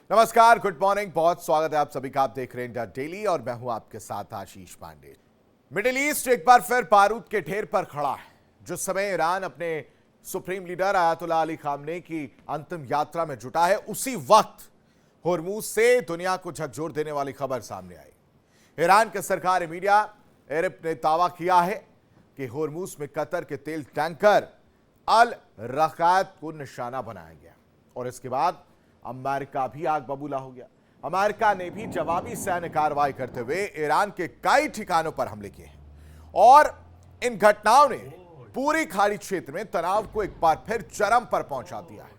नमस्कार, good morning, बहुत स्वागत है आप सभी का। आप देख रहे हैं इंडिया डेली और मैं हूं आपके साथ आशीष पांडे। मिडिल ईस्ट एक बार फिर बारूद के ढेर पर खड़ा है। जिस समय ईरान अपने supreme leader Ayatollah Ali Khamenei की अंतिम यात्रा में जुटा है, उसी वक्त होर्मुज से दुनिया को झकझोर देने वाली खबर सामने आई। ईरान के सरकारी मीडिया एरिप ने दावा किया है कि होर्मुज में कतर के तेल टैंकर अल रकात को निशाना बनाया गया और इसके बाद अमेरिका भी आग बबूला हो गया। अमेरिका ने भी जवाबी सैन्य कार्रवाई करते हुए ईरान के कई ठिकानों पर हमले किए हैं और इन घटनाओं ने पूरी खाड़ी क्षेत्र में तनाव को एक बार फिर चरम पर पहुंचा दिया है।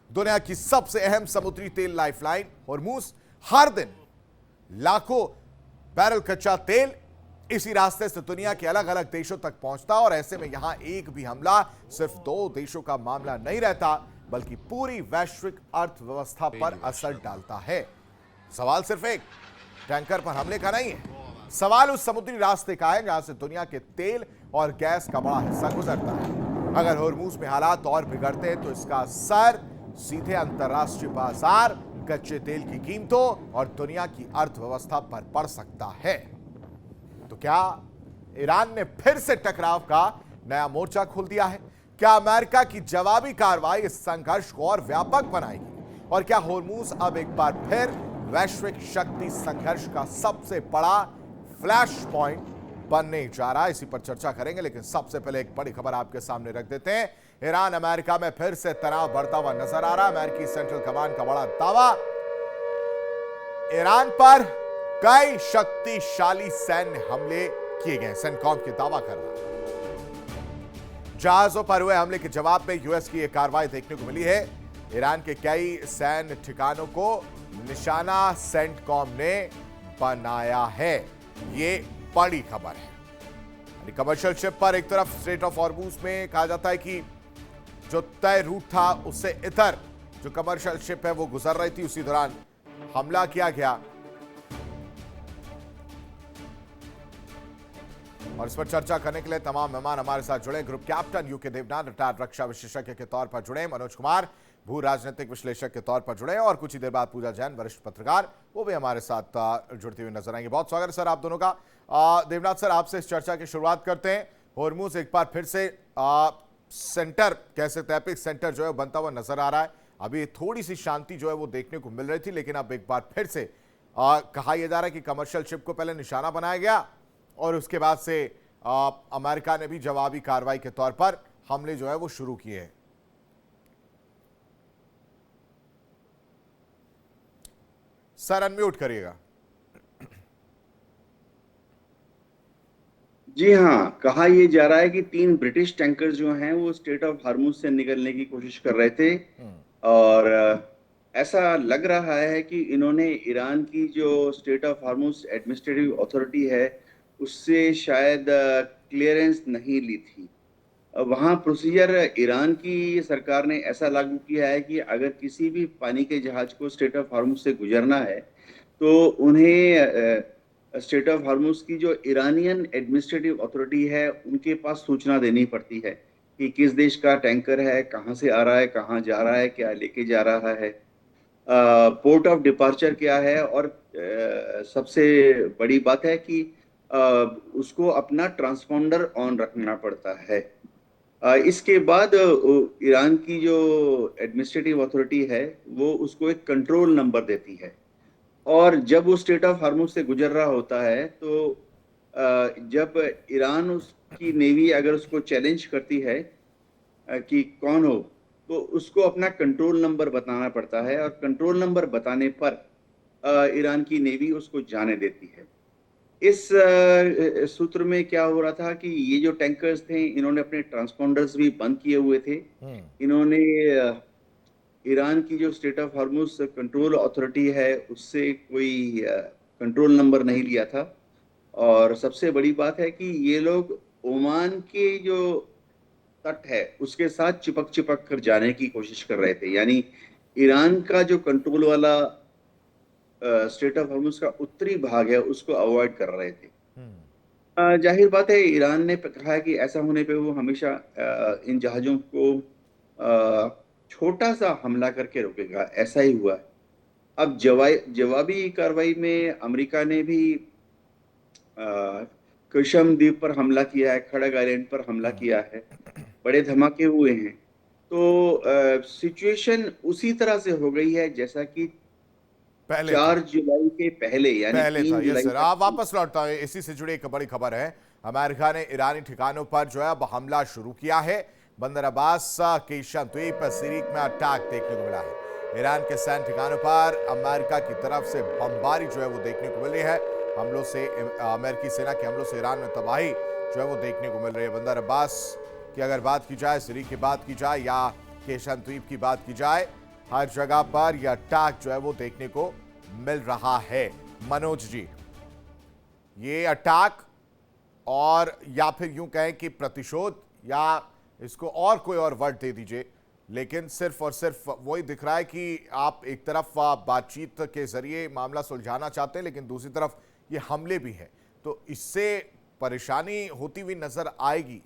दुनिया की सबसे अहम समुद्री तेल लाइफलाइन होर्मुज हर दिन लाखों बैरल कच्चा तेल इसी रास्ते से दुनिया के अलग अलग देशों तक पहुंचता और ऐसे में यहां एक भी हमला सिर्फ दो देशों का मामला नहीं रहता, बल्कि पूरी वैश्विक अर्थव्यवस्था पर असर डालता है। सवाल सिर्फ एक टैंकर पर हमले का नहीं है, सवाल उस समुद्री रास्ते का है जहां से दुनिया के तेल और गैस का बड़ा हिस्सा गुजरता है। अगर होर्मुज में हालात और बिगड़ते हैं तो इसका असर सीधे अंतरराष्ट्रीय बाजार, कच्चे तेल की कीमतों और दुनिया की अर्थव्यवस्था पर पड़ सकता है। तो क्या ईरान ने फिर से टकराव का नया मोर्चा खोल दिया है? क्या अमेरिका की जवाबी कार्रवाई इस संघर्ष को और व्यापक बनाएगी? और क्या होर्मुज अब एक बार फिर वैश्विक शक्ति संघर्ष का सबसे बड़ा फ्लैश पॉइंट बनने जा रहा है? इसी पर चर्चा करेंगे, लेकिन सबसे पहले एक बड़ी खबर आपके सामने रख देते हैं। ईरान अमेरिका में फिर से तनाव बढ़ता हुआ नजर आ रहा है। अमेरिकी सेंट्रल कमांड का बड़ा दावा, ईरान पर कई शक्तिशाली सैन्य हमले किए गए। सेंटकॉम की दावा कर रहा है जहाजों पर हुए हमले के जवाब में यूएस की यह कार्रवाई देखने को मिली है। ईरान के कई सैन्य ठिकानों को निशाना सेंटकॉम ने बनाया है। ये बड़ी खबर है। कमर्शियल शिप पर एक तरफ स्ट्रेट ऑफ हॉर्मुज में कहा जाता है कि जो तय रूट था उससे इतर जो कमर्शियल शिप है वो गुजर रही थी, उसी दौरान हमला किया गया। और इस पर चर्चा करने के लिए तमाम मेहमान हमारे साथ जुड़े। Group captain U K Devnath, retired रक्षा विशेषज्ञ के तौर पर जुड़े। मनोज कुमार, भू राजनीतिक विश्लेषक के तौर पर जुड़े। और कुछ ही देर बाद पूजा जैन, वरिष्ठ पत्रकार, वो भी हमारे साथ जुड़ती हुई नजर आएंगे। बहुत स्वागत है सर आप दोनों का। देवनाथ सर, आपसे इस चर्चा की शुरुआत करते हैं। होर्मुज एक बार फिर से सेंटर, कह सकते हैं एपिक सेंटर जो है बनता हुआ नजर आ रहा है। अभी थोड़ी सी शांति जो है वो देखने को मिल रही थी, लेकिन अब एक बार फिर से कहा यह जा रहा है कि कमर्शियल शिप को पहले निशाना बनाया गया और उसके बाद से अमेरिका ने भी जवाबी कार्रवाई के तौर पर हमले जो है वो शुरू किए हैं। सर अनम्यूट करिएगा। जी हाँ, कहा यह जा रहा है कि 3 ब्रिटिश टैंकर जो हैं वो स्ट्रेट ऑफ हार्मुज से निकलने की कोशिश कर रहे थे और ऐसा लग रहा है कि इन्होंने ईरान की जो straight of Hormuz administrative authority है उससे शायद क्लियरेंस नहीं ली थी। वहाँ प्रोसीजर ईरान की सरकार ने ऐसा लागू किया है कि अगर किसी भी पानी के जहाज को स्ट्रेट ऑफ हार्मुज से गुजरना है तो उन्हें स्टेट ऑफ हार्मुज की जो ईरानियन एडमिनिस्ट्रेटिव अथॉरिटी है उनके पास सूचना देनी पड़ती है कि किस देश का टैंकर है, कहाँ से आ रहा है, कहाँ जा रहा है, क्या लेके जा रहा है, पोर्ट ऑफ डिपार्चर क्या है और सबसे बड़ी बात है कि उसको अपना ट्रांसपोंडर ऑन रखना पड़ता है। इसके बाद ईरान की जो एडमिनिस्ट्रेटिव अथॉरिटी है वो उसको एक कंट्रोल नंबर देती है और जब वो स्ट्रेट ऑफ हार्मुज से गुजर रहा होता है तो जब ईरान उसकी नेवी अगर उसको चैलेंज करती है कि कौन हो, तो उसको अपना कंट्रोल नंबर बताना पड़ता है और कंट्रोल नंबर बताने पर ईरान की नेवी उसको जाने देती है। इस सूत्र में क्या हो रहा था कि ये जो टैंकर्स थे इन्होंने अपने ट्रांसपोंडर्स भी बंद किए हुए थे। इन्होंने ईरान की जो state of Hormuz control authority है उससे कोई कंट्रोल नंबर नहीं लिया था और सबसे बड़ी बात है कि ये लोग ओमान के जो तट है उसके साथ चिपक चिपक कर जाने की कोशिश कर रहे थे, यानी ईरान का जो कंट्रोल वाला स्टेट ऑफ हार्मुज का उत्तरी भाग है उसको अवॉइड कर रहे थे। जाहिर बात है ईरान ने कहा है कि ऐसा होने पे वो हमेशा इन जहाज़ों को छोटा सा हमला करके रोकेगा। ऐसा ही हुआ है। अब जवाबी कार्रवाई में अमेरिका ने भी कुशम द्वीप पर हमला किया है, खड़ग आइलैंड पर हमला किया है, बड़े धमाके हुए हैं। तो सिचुएशन उसी तरह से हो गई है जैसा कि पहले था। 4 जुलाई के पहले, यानी पहले था, 3 यस जुलाई सर। तक आप थी। वापस लौटता है, इसी से जुड़ी एक बड़ी खबर है। अमेरिका ने ईरानी ठिकानों पर जो है अब हमला शुरू किया है। बंदर अब्बास केशन द्वीप सिरिक में अटैक देखने को मिला है। ईरान के सैन्य ठिकानों पर अमेरिका की तरफ से बमबारी जो है वो देखने को मिल रही है। हमलों से अमेरिकी सेना के हमलों से ईरान में तबाही जो है वो देखने को मिल रही है। बंदर अब्बास की अगर बात की जाए, सिरिक की बात की जाए या केशन द्वीप की बात की जाए, हर जगह पर यह अटैक जो है वो देखने को मिल रहा है। मनोज जी, ये अटैक और या फिर यूं कहें कि प्रतिशोध, या इसको और कोई और वर्ड दे दीजिए, लेकिन सिर्फ और सिर्फ वही दिख रहा है कि आप एक तरफ बातचीत के जरिए मामला सुलझाना चाहते हैं, लेकिन दूसरी तरफ ये हमले भी हैं, तो इससे परेशानी होती हुई नजर आएगी।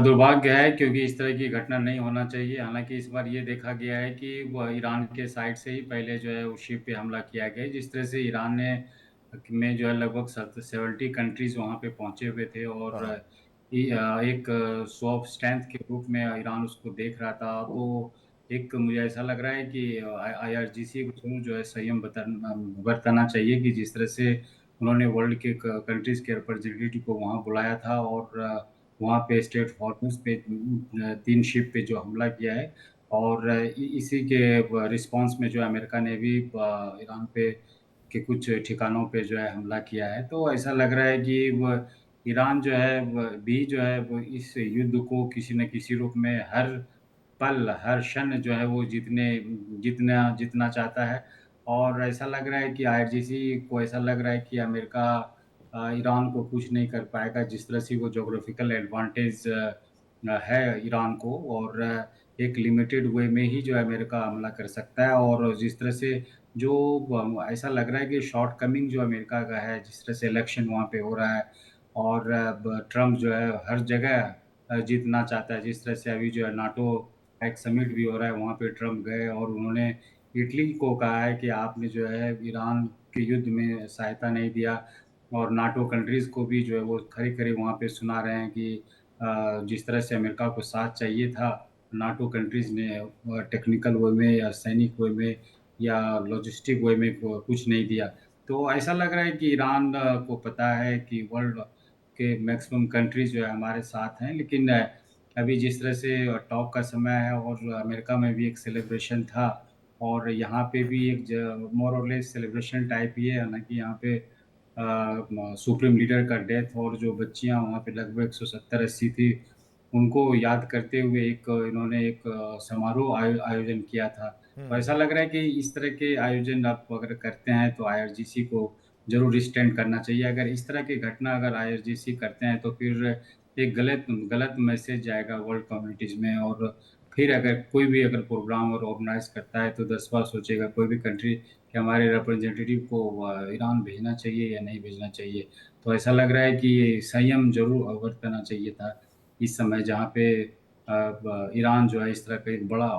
दुर्भाग्य है, क्योंकि इस तरह की घटना नहीं होना चाहिए। हालांकि इस बार ये देखा गया है कि वह ईरान के साइड से ही पहले जो है उस शिप पे हमला किया गया। जिस तरह से ईरान ने में जो है लगभग 70 कंट्रीज वहाँ पे पहुंचे हुए थे, और हाँ। एक शो ऑफ स्ट्रेंथ के रूप में ईरान उसको देख रहा था। तो एक मुझे ऐसा लग रहा है कि IRGC को जरूर जो है संयम बरतना चाहिए, कि जिस तरह से उन्होंने वर्ल्ड के कंट्रीज के रिप्रेजेंटेटिव को वहाँ बुलाया था, और वहाँ पे स्ट्रेट हॉर्मुज़ पे 3 शिप पे जो हमला किया है, और इसी के रिस्पांस में जो अमेरिका ने भी ईरान पे के कुछ ठिकानों पे जो है हमला किया है। तो ऐसा लग रहा है कि ईरान जो है भी जो है इस युद्ध को किसी न किसी रूप में हर पल, हर क्षण जो है वो जीतना जीतना चाहता है। और ऐसा लग रहा है कि IRGC को ऐसा लग रहा है कि अमेरिका ईरान को कुछ नहीं कर पाएगा, जिस तरह से वो ज्योग्राफिकल एडवांटेज है ईरान को, और एक लिमिटेड वे में ही जो है अमेरिका हमला कर सकता है। और जिस तरह से जो ऐसा लग रहा है कि शॉर्ट कमिंग जो अमेरिका का है, जिस तरह से इलेक्शन वहाँ पे हो रहा है, और ट्रम्प जो है हर जगह जीतना चाहता है। जिस तरह से अभी जो है नाटो एक समिट भी हो रहा है, वहाँ पे ट्रम्प गए और उन्होंने इटली को कहा है कि आपने जो है ईरान के युद्ध में सहायता नहीं दिया, और नाटो कंट्रीज़ को भी जो है वो खड़े-खड़े वहाँ पे सुना रहे हैं कि जिस तरह से अमेरिका को साथ चाहिए था, नाटो कंट्रीज़ ने टेक्निकल वे में या सैनिक वे में या लॉजिस्टिक वे में कुछ नहीं दिया। तो ऐसा लग रहा है कि ईरान को पता है कि वर्ल्ड के मैक्सिमम कंट्रीज़ जो है हमारे साथ हैं, लेकिन अभी जिस तरह से टॉक का समय है, और अमेरिका में भी एक सेलिब्रेशन था, और यहाँ पे भी एक मोर और लेस सेलिब्रेशन टाइप ही है। हालाँकि यहाँ पे सुप्रीम लीडर का डेथ, और जो बच्चियाँ वहाँ पे लगभग 170-80 थी, उनको याद करते हुए इन्होंने एक समारोह आयोजन किया था। तो ऐसा लग रहा है कि इस तरह के आयोजन आप अगर करते हैं तो IRGC को ज़रूर स्टैंड करना चाहिए। अगर इस तरह की घटना अगर IRGC करते हैं तो फिर एक गलत गलत मैसेज जाएगा वर्ल्ड कम्युनिटीज़ में, और फिर अगर कोई भी अगर प्रोग्राम और ऑर्गेनाइज़ करता है तो 10 बार सोचेगा कोई भी कंट्री कि हमारे रिप्रेजेंटेटिव को ईरान भेजना चाहिए या नहीं भेजना चाहिए। तो ऐसा लग रहा है कि ये संयम ज़रूर बरतना चाहिए था इस समय, जहाँ पे ईरान जो है इस तरह का एक बड़ा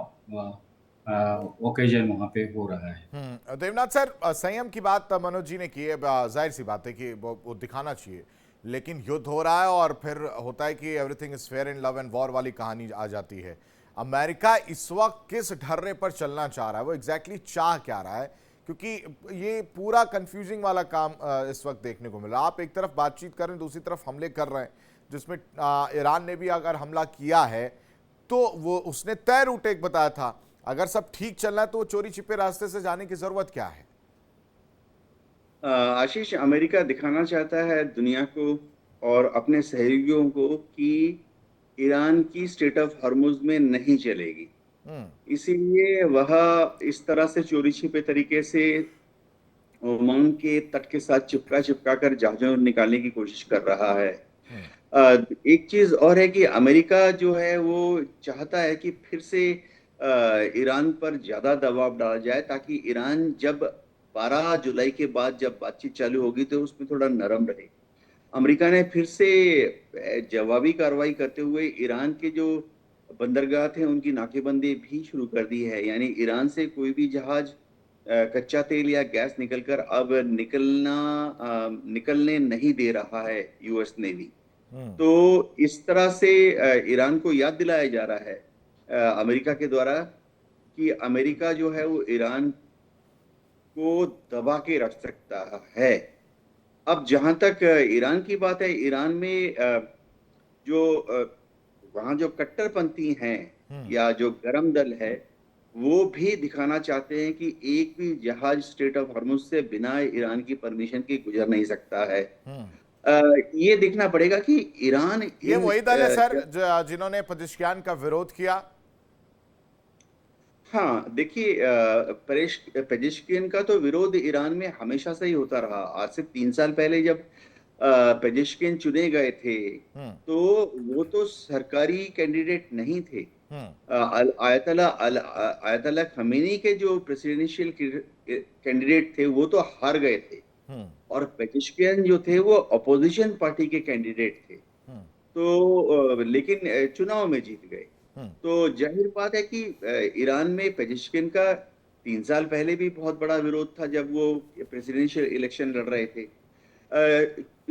ओकेजन वहाँ पे हो रहा है। देवनाथ सर, संयम की बात मनोज जी ने की है। जाहिर सी बात है कि वो दिखाना चाहिए, लेकिन युद्ध हो रहा है और फिर होता है कि everything is fair in love and war वाली कहानी आ जाती है। अमेरिका इस वक्त किस ढर्रे पर चलना चाह रहा है, वो एग्जैक्टली चाह क्या रहा है? क्योंकि ये पूरा कंफ्यूजिंग वाला काम इस वक्त देखने को मिला। आप एक तरफ बातचीत कर रहे हैं, दूसरी तरफ हमले कर रहे हैं, जिसमें ईरान ने भी अगर हमला किया है तो वो उसने तय रूट एक बताया था। अगर सब ठीक चल रहा है तो वो चोरी छिपे रास्ते से जाने की जरूरत क्या है? आशीष, अमेरिका दिखाना चाहता है दुनिया को और अपने सहयोगियों को कि ईरान की स्टेट ऑफ हॉर्मुज में नहीं चलेगी। इसीलिए वह इस तरह से चोरी छिपे तरीके से ओमान के तट के साथ चिपका चिपका कर जहाजों निकालने की कोशिश कर रहा है। एक चीज और है कि अमेरिका जो है वो चाहता है कि फिर से ईरान पर ज्यादा दबाव डाला जाए, ताकि ईरान जब 12 जुलाई के बाद जब बातचीत चालू होगी तो उसमें थोड़ा नरम रहे। अमेरिका ने फिर से जवाबी कार्रवाई करते हुए ईरान के जो बंदरगाह थे उनकी नाकेबंदी भी शुरू कर दी है, यानी ईरान से कोई भी जहाज कच्चा तेल या गैस निकलकर अब निकलने नहीं दे रहा है यूएस नेवी। हम्म। तो इस तरह से ईरान को याद दिलाया जा रहा है अमेरिका के द्वारा कि अमेरिका जो है वो ईरान को दबा के रख सकता है। अब जहां तक ईरान की बात है, ईरान में जो वहां जो कट्टरपंथी हैं हम्म। या जो गरम दल है, वो भी दिखाना चाहते हैं कि एक भी जहाज स्ट्रेट ऑफ हॉर्मुज से बिना ईरान की परमिशन के गुजर नहीं सकता है। हम्म। ये देखना पड़ेगा कि ईरान ये इन वही दल है सर जिन्होंने पजिश्कियान का विरोध किया। हाँ, देखिए पेजेश्किन का तो विरोध ईरान में हमेशा से ही होता रहा। आज से 3 साल पहले जब पेजेश्किन चुने गए थे, हम्म। तो वो तो सरकारी कैंडिडेट नहीं थे। हम्म। आयतुल्ला खमीनी के जो प्रेसिडेंशियल कैंडिडेट थे वो तो हार गए थे, हम्म। और पेजेश्किन जो थे वो अपोजिशन पार्टी के कैंडिडेट थे। हम्म। तो लेकिन चुनाव में जीत गए। हम्म। तो जाहिर बात है कि ईरान में पेजेश्किन का 3 साल पहले भी बहुत बड़ा विरोध था जब वो प्रेसिडेंशियल इलेक्शन लड़ रहे थे।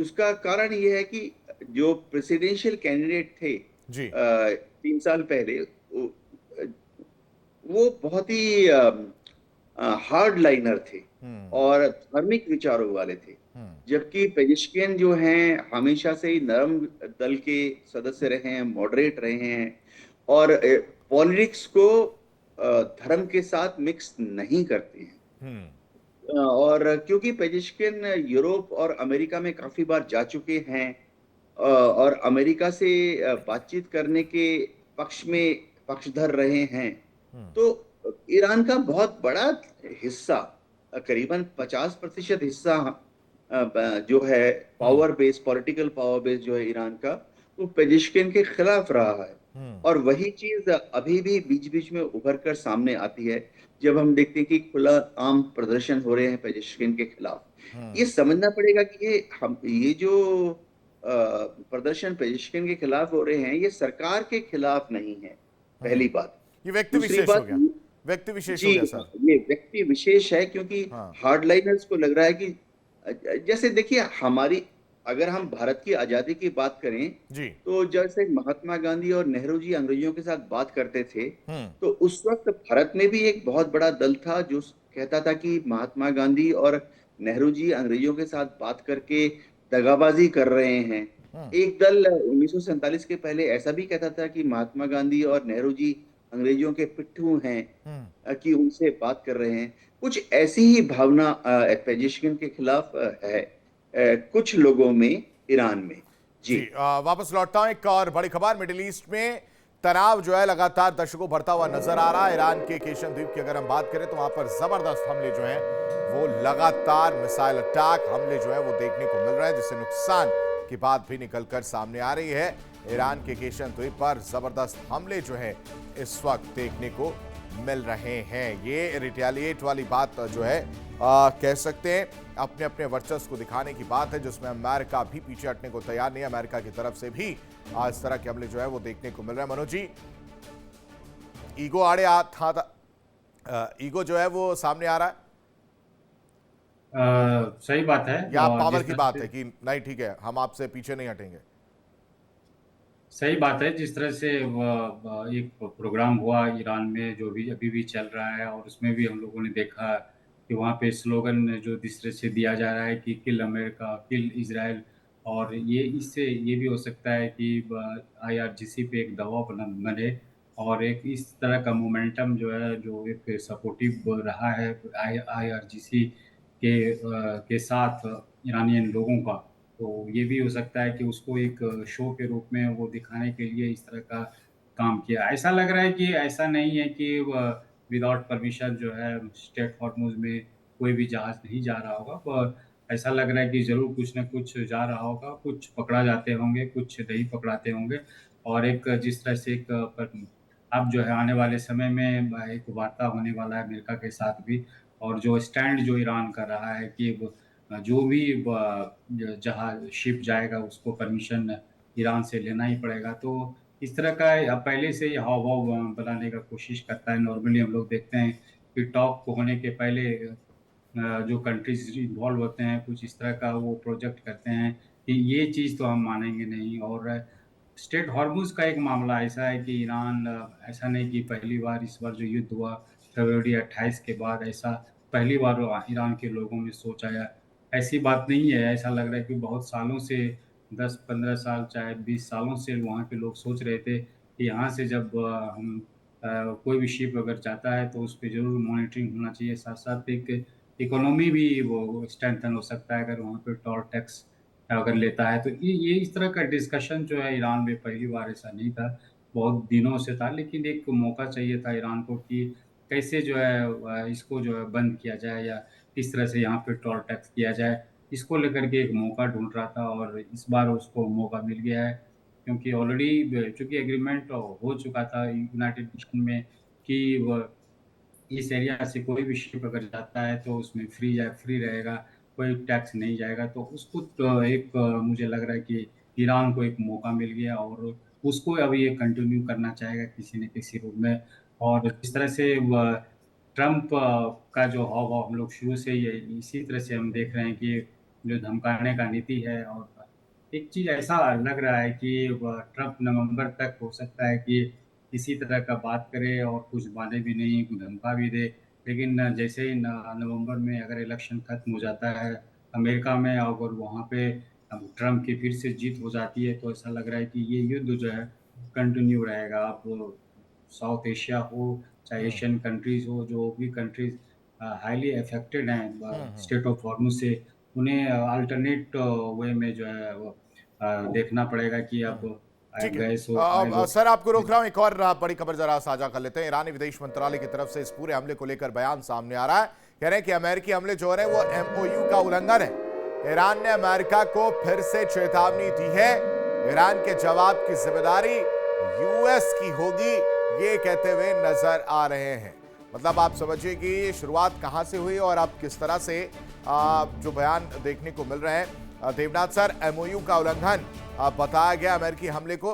उसका कारण ये है कि जो प्रेसिडेंशियल कैंडिडेट थे जी। 3 साल पहले, वो बहुत ही हार्ड लाइनर थे हम्म। और धार्मिक विचारों वाले थे। हम्म। जबकि पेजिशकियन जो हैं हमेशा से ही नरम दल के सदस्य रहे हैं, मॉडरेट रहे हैं, और पॉलिटिक्स को धर्म के साथ मिक्स नहीं करते हैं। हम्म। और क्योंकि पेजिशकियन यूरोप और अमेरिका में काफी बार जा चुके हैं, और अमेरिका से बातचीत करने के पक्ष में पक्षधर रहे हैं, हम्म। तो ईरान का बहुत बड़ा हिस्सा, करीबन 50% हिस्सा जो है हम्म। Power base, political power base जो है ईरान का, वो पेजिशकिन के खिलाफ रहा है। हम्म। और वही चीज अभी भी बीच बीच में उभर कर सामने आती है, जब हम देखते हैं कि खुला आम प्रदर्शन हो रहे हैं पेजिशकिन के खिलाफ। ये हम्म। समझना पड़ेगा कि ये जो प्रदर्शन पेजिशकिन के खिलाफ हो रहे हैं, ये सरकार के खिलाफ नहीं है, पहली हम्म। बात। ये व्यक्ति दूसरी विशेष हो बात, गया। व्यक्ति विशेष हो जी गया हाँ, सर। ये व्यक्ति विशेष है, क्योंकि हाँ। हार्डलाइनर्स को लग रहा है कि जैसे देखिए, हमारी अगर हम भारत की आजादी की बात करें, जी। तो जैसे महात्मा गांधी और नेहरू जी अंग्रेजों के साथ बात करते थे, हम्म। तो उस वक्त भारत में भी एक बहुत बड़ा दल था जो कहता था कि महात्मा गांधी और नेहरू जी अंग्रेजों के साथ बात करके दगाबाजी कर रहे हैं। हम्म। एक दल 1947 के पहले ऐसा भी कहता था कि महात्मा गांधी और नेहरू जी अंग्रेजों के पिट्ठू हैं, हम्म। कि उनसे बात कर रहे हैं। कुछ ऐसी ही भावना पेजिशकिन के खिलाफ है कुछ लोगों में, ईरान में। जी। जी वापस लौटता हूं। एक और बड़ी खबर, मिडिल ईस्ट में तनाव जो है लगातार दशकों बढ़ता हुआ नजर आ रहा है। ईरान के केशन द्वीप की अगर हम बात करें तो वहां पर जबरदस्त हमले जो हैं वो लगातार मिसाइल अटैक हमले जो है वो देखने को मिल रहे हैं, जिससे नुकसान की बात भी निकलकर सामने आ रही है। ईरान के केशन द्वीप पर जबरदस्त हमले जो है इस वक्त देखने को मिल रहे हैं। ये रिटेलिएट वाली बात जो है कह सकते हैं, अपने अपने वर्चस्व को दिखाने की बात है, जिसमें अमेरिका भी पीछे हटने को तैयार नहीं है। अमेरिका की तरफ से भी इस तरह के हमले जो है वो देखने को मिल रहे हैं। मनोज जी, ईगो आड़े ईगो जो है वो सामने आ रहा है, सही बात है। या और पावर जिस की तरह बात से है कि नहीं ठीक है हम आपसे पीछे नहीं हटेंगे? सही बात है, जिस तरह से एक प्रोग्राम हुआ ईरान में जो भी अभी भी चल रहा है, और उसमें भी हम लोगों ने देखा कि वहाँ पे स्लोगन जो जिस तरह से दिया जा रहा है कि किल अमेरिका, किल इजराइल। और ये इससे ये भी हो सकता है कि आईआरजीसी पे एक दबाव बने, और एक इस तरह का मोमेंटम जो है, जो एक सपोर्टिव रहा है आईआरजीसी के साथ ईरानियन लोगों का। तो ये भी हो सकता है कि उसको एक शो के रूप में वो दिखाने के लिए इस तरह का काम किया। ऐसा लग रहा है कि ऐसा नहीं है कि विदाउट परमिशन जो है स्ट्रेट हॉर्मुज़ में कोई भी जहाज़ नहीं जा रहा होगा। ऐसा लग रहा है कि ज़रूर कुछ न कुछ जा रहा होगा, कुछ पकड़ा जाते होंगे, कुछ नहीं पकड़ाते होंगे। और एक जिस तरह से एक अब जो है आने वाले समय में एक वार्ता होने वाला है अमेरिका के साथ भी, और जो स्टैंड जो ईरान कर रहा है कि जो भी जहाज शिप जाएगा उसको परमिशन ईरान से लेना ही पड़ेगा। तो इस तरह का पहले से ही हाव भाव बनाने का कोशिश करता है। नॉर्मली हम लोग देखते हैं कि टॉक होने के पहले जो कंट्रीज इन्वॉल्व होते हैं कुछ इस तरह का वो प्रोजेक्ट करते हैं कि ये चीज़ तो हम मानेंगे नहीं। और स्ट्रेट हॉर्मुज़ का एक मामला ऐसा है कि ईरान ऐसा नहीं कि पहली बार इस बार जो युद्ध हुआ फरवरी 28 के बाद ऐसा पहली बार ईरान के लोगों में सोच आया। ऐसी बात नहीं है, ऐसा लग रहा है कि बहुत सालों से 10-15 साल चाहे 20 सालों से वहाँ के लोग सोच रहे थे कि यहाँ से जब कोई भी शिप अगर जाता है तो उस पे ज़रूर मॉनिटरिंग होना चाहिए। साथ-साथ एक इकोनॉमी भी वो स्ट्रेंथन हो सकता है अगर वहाँ पे टोल टैक्स अगर लेता है। तो ये इस तरह का डिस्कशन जो है ईरान में पहली बार ऐसा नहीं था, बहुत दिनों से था। लेकिन एक मौका चाहिए था ईरान को कि कैसे जो है इसको जो है बंद किया जाए या किस तरह से यहाँ पे टोल टैक्स किया जाए। इसको लेकर के एक मौका ढूँढ रहा था और इस बार उसको मौका मिल गया है। क्योंकि ऑलरेडी चूँकि एग्रीमेंट हो चुका था यूनाइटेड नेशन में कि व इस एरिया से कोई भी शिप अगर जाता है तो उसमें फ्री रहेगा, कोई टैक्स नहीं जाएगा। तो उसको तो एक मुझे लग रहा है कि ईरान को एक मौका मिल गया और उसको अभी ये कंटिन्यू करना चाहेगा किसी न किसी रूप में। और जिस तरह से ट्रम्प का जो हाव-भाव हम लोग शुरू से ही इसी तरह से हम देख रहे हैं कि जो धमकाने का नीति है। और एक चीज़ ऐसा लग रहा है कि ट्रम्प नवंबर तक हो सकता है कि इसी तरह का बात करे और कुछ माने भी नहीं, कुछ धमका भी दे। लेकिन जैसे ही नवंबर में अगर इलेक्शन खत्म हो जाता है अमेरिका में और वहाँ पे ट्रम्प की फिर से जीत हो जाती है तो ऐसा लग रहा है कि ये युद्ध जो है कंटिन्यू रहेगा। अब साउथ एशिया हो चाहे एशियन कंट्रीज़ हो, जो भी कंट्रीज़ हाईली अफेक्टेड हैं स्ट्रेट ऑफ हॉर्मुज़ से, उन्हें अल्टरनेट वे में जो है वो देखना पड़ेगा कि अब ठीक है। गैस हो, ऑयल हो। सर आपको रोक रहा हूं, एक और बड़ी खबर जरा साझा कर लेते हैं। ईरानी विदेश मंत्रालय की तरफ से इस पूरे हमले को लेकर बयान सामने आ रहा है। कह रहे हैं कि अमेरिकी हमले जो हो रहे हैं वो एमओयू का उल्लंघन है। ईरान ने अमेरिका को फिर से चेतावनी दी है। ईरान के जवाब की जिम्मेदारी यूएस की होगी, ये कहते हुए नजर आ रहे हैं। मतलब आप समझिए कि शुरुआत कहां से हुई और अब किस तरह से जो बयान देखने को मिल रहे हैं। देवनाथ सर, एमओयू का उल्लंघन बताया गया अमेरिकी हमले को,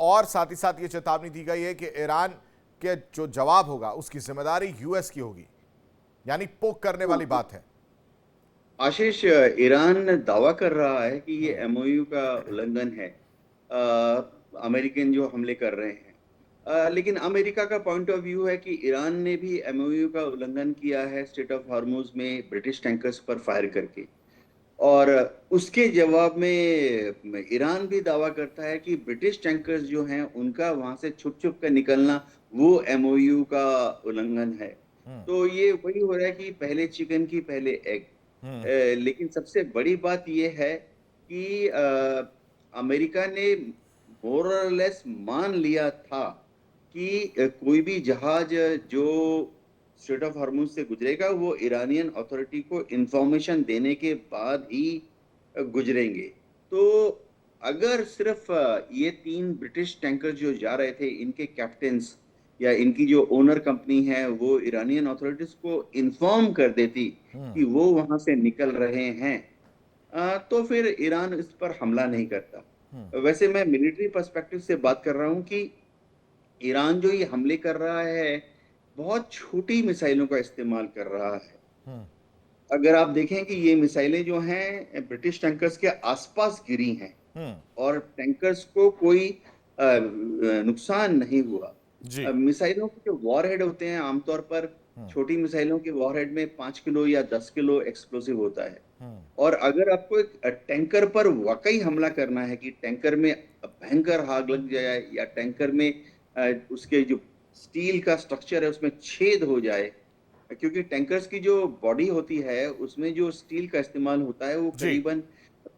और साथ ही साथ ये चेतावनी दी गई है कि ईरान के जो जवाब होगा उसकी जिम्मेदारी यूएस की होगी, यानी पोक करने वाली बात है। आशीष, ईरान दावा कर रहा है कि ये एमओयू का उल्लंघन है, अमेरिकन जो हमले कर रहे हैं। लेकिन अमेरिका का पॉइंट ऑफ व्यू है कि ईरान ने भी एमओयू का उल्लंघन किया है स्ट्रेट ऑफ हॉर्मुज में ब्रिटिश टैंकर्स पर फायर करके। और उसके जवाब में ईरान भी दावा करता है कि ब्रिटिश टैंकर्स जो हैं उनका वहां से छुप छुप कर निकलना वो एमओयू का उल्लंघन है। तो ये वही हो रहा है कि पहले चिकन की पहले एग। लेकिन सबसे बड़ी बात ये है कि अमेरिका ने मोर और लेस मान लिया था कि कोई भी जहाज जो स्ट्रेट ऑफ हॉर्मुज से गुजरेगा वो ईरानियन अथॉरिटी को इंफॉर्मेशन देने के बाद ही गुजरेंगे। तो अगर सिर्फ ये 3 ब्रिटिश टैंकर जो जा रहे थे इनके कैप्टन्स या इनकी जो ओनर कंपनी है वो ईरानियन अथॉरिटीज को इन्फॉर्म कर देती कि वो वहां से निकल रहे हैं, तो फिर ईरान इस पर हमला नहीं करता। वैसे मैं मिलिट्री पर्सपेक्टिव से बात कर रहा हूं कि ईरान जो ये हमले कर रहा है बहुत छोटी मिसाइलों का इस्तेमाल कर रहा है। अगर आप देखें कि ये मिसाइलें जो हैं ब्रिटिश टैंकर्स के आसपास गिरी हैं और टैंकर्स को कोई नुकसान नहीं हुआ। मिसाइलों के जो वॉरहेड होते हैं आमतौर पर छोटी मिसाइलों के वॉरहेड में 5 किलो या 10 किलो एक्सप्लोसिव होता है। और अगर आपको एक टैंकर पर वाकई हमला करना है कि टैंकर में भयंकर आग लग जाए या टैंकर में उसके जो स्टील का स्ट्रक्चर है उसमें छेद हो जाए, क्योंकि टैंकर्स की जो बॉडी होती है उसमें जो स्टील का इस्तेमाल होता है वो करीबन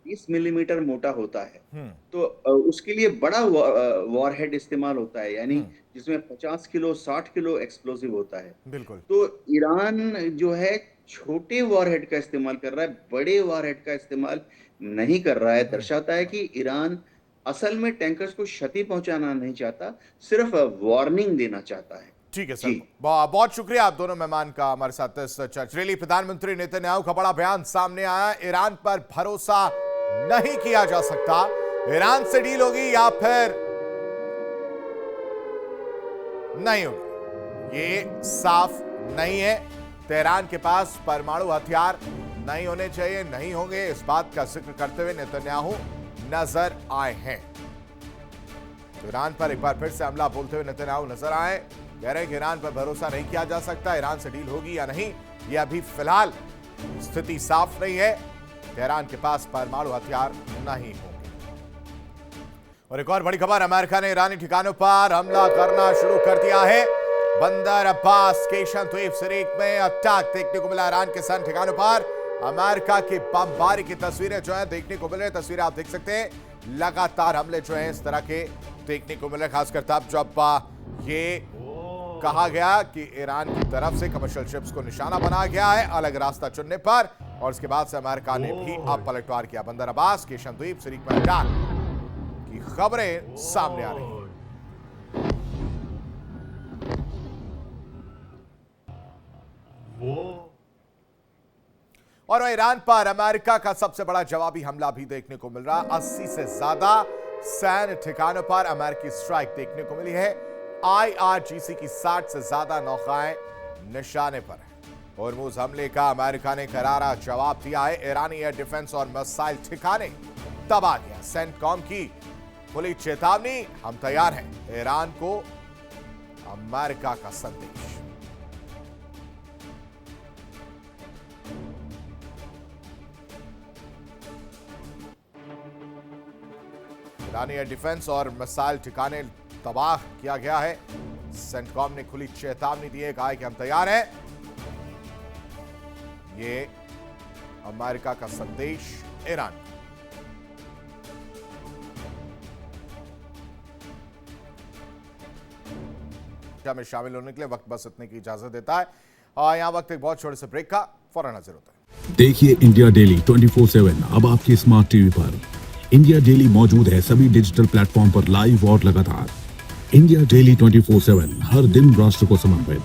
20 मिलीमीटर मोटा होता है। तो उसके लिए बड़ा वॉरहेड इस्तेमाल होता है, यानी जिसमें 50 किलो 60 किलो एक्सप्लोसिव होता है। बिल्कुल। तो ईरान जो है छोटे वॉरहेड का इस्तेमाल कर रहा है, बड़े वॉरहेड का इस्तेमाल नहीं कर रहा है। दर्शाता है कि ईरान असल में टैंकर्स को क्षति पहुंचाना नहीं चाहता, सिर्फ वार्निंग देना चाहता है। ठीक है सर, बहुत शुक्रिया आप दोनों मेहमान का हमारे साथ इस चर्चा। प्रधानमंत्री नेतन्याहू का बड़ा बयान सामने आया, ईरान पर भरोसा नहीं किया जा सकता, ईरान से डील होगी या फिर नहीं होगी। ये साफ नहीं है। तेहरान के पास परमाणु हथियार नहीं होने चाहिए, नहीं होंगे, इस बात का जिक्र करते हुए नेतन्याहू नजर आए हैं। तो ईरान पर एक बार फिर से हमला बोलते हुए नेतन्याहू नजर आए। कह रहे हैं कि ईरान पर भरोसा नहीं किया जा सकता, ईरान से डील होगी या नहीं, यह अभी फिलहाल स्थिति साफ नहीं है। तेहरान के पास परमाणु हथियार नहीं होंगे। और एक और बड़ी खबर, अमेरिका ने ईरानी ठिकानों पर हमला करना शुरू कर दिया है। बंदर अब्बास केशन द्वीप सिरीक में अटैक देखने को मिला। ईरान के सन ठिकानों पर अमेरिका की बमबारी की तस्वीरें जो है देखने को मिल रही है। तस्वीरें आप देख सकते हैं, लगातार हमले जो है इस तरह के देखने को मिल रहे, खासकर तब जब ये कहा गया कि ईरान की तरफ से कमर्शियल शिप्स को निशाना बनाया गया है अलग रास्ता चुनने पर, और उसके बाद से अमेरिका ने भी अब पलटवार किया। बंदर अब्बास केशन द्वीप सिरीक में अटैक की खबरें सामने आ रही हैं। और ईरान पर अमेरिका का सबसे बड़ा जवाबी हमला भी देखने को मिल रहा। 80 से ज्यादा सैन्य ठिकानों पर अमेरिकी स्ट्राइक देखने को मिली है। IRGC की 60 से ज्यादा नौकाएं निशाने पर है। होर्मुज हमले का अमेरिका ने करारा जवाब दिया है। ईरानी एयर डिफेंस और मिसाइल ठिकाने तबाह किया। सेंटकॉम की खुली चेतावनी, हम तैयार हैं। ईरान को अमेरिका का संदेश। ईरानी एयर डिफेंस और मिसाइल ठिकाने तबाह किया गया है। सेंटकॉम ने खुली चेतावनी दी है, कहा है कि हम तैयार हैं। ये अमेरिका का संदेश ईरान में शामिल होने के लिए वक्त बस इतने की इजाजत देता है। और यहां वक्त एक बहुत छोटे से ब्रेक का, फौरन हाजिर होता है। देखिए इंडिया डेली 24/7 अब आपकी स्मार्ट टीवी पर। इंडिया डेली मौजूद है सभी डिजिटल प्लेटफॉर्म पर लाइव और लगातार। इंडिया डेली 24/7 हर दिन राष्ट्र को समर्पित।